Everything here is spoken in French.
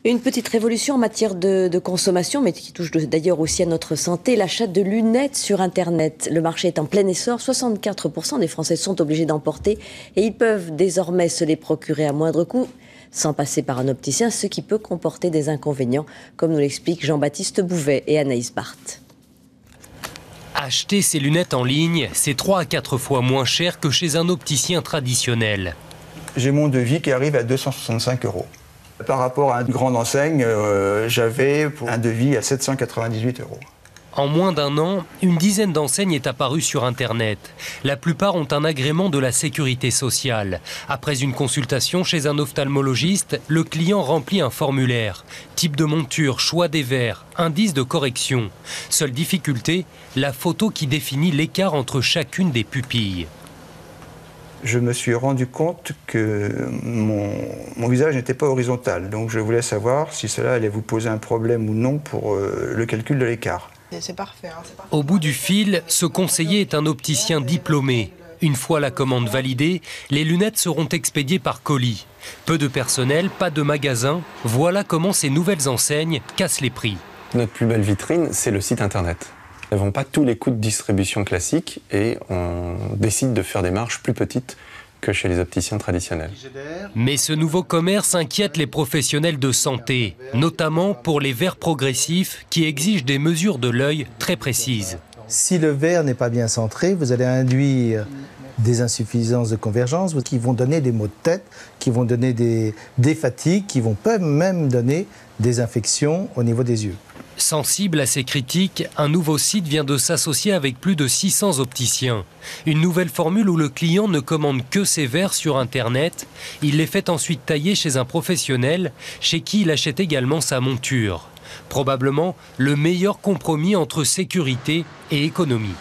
Une petite révolution en matière de consommation, mais qui touche d'ailleurs aussi à notre santé, l'achat de lunettes sur Internet. Le marché est en plein essor, 64% des Français sont obligés d'en porter et ils peuvent désormais se les procurer à moindre coût, sans passer par un opticien, ce qui peut comporter des inconvénients, comme nous l'expliquent Jean-Baptiste Bouvet et Anaïs Barthes. Acheter ses lunettes en ligne, c'est 3 à 4 fois moins cher que chez un opticien traditionnel. J'ai mon devis qui arrive à 265 €. Par rapport à une grande enseigne, j'avais un devis à 798 €. En moins d'un an, une dizaine d'enseignes est apparue sur Internet. La plupart ont un agrément de la sécurité sociale. Après une consultation chez un ophtalmologiste, le client remplit un formulaire. Type de monture, choix des verres, indice de correction. Seule difficulté, la photo qui définit l'écart entre chacune des pupilles. Je me suis rendu compte que mon visage n'était pas horizontal. Donc je voulais savoir si cela allait vous poser un problème ou non pour le calcul de l'écart. C'est parfait, hein, c'est parfait. Au bout du fil, ce conseiller est un opticien diplômé. Une fois la commande validée, les lunettes seront expédiées par colis. Peu de personnel, pas de magasin. Voilà comment ces nouvelles enseignes cassent les prix. Notre plus belle vitrine, c'est le site Internet. Nous n'avons pas tous les coûts de distribution classiques et on décide de faire des marges plus petites que chez les opticiens traditionnels. Mais ce nouveau commerce inquiète les professionnels de santé, notamment pour les verres progressifs qui exigent des mesures de l'œil très précises. Si le verre n'est pas bien centré, vous allez induire des insuffisances de convergence qui vont donner des maux de tête, qui vont donner des fatigues, qui peuvent même donner des infections au niveau des yeux. Sensible à ces critiques, un nouveau site vient de s'associer avec plus de 600 opticiens. Une nouvelle formule où le client ne commande que ses verres sur Internet. Il les fait ensuite tailler chez un professionnel, chez qui il achète également sa monture. Probablement le meilleur compromis entre sécurité et économie.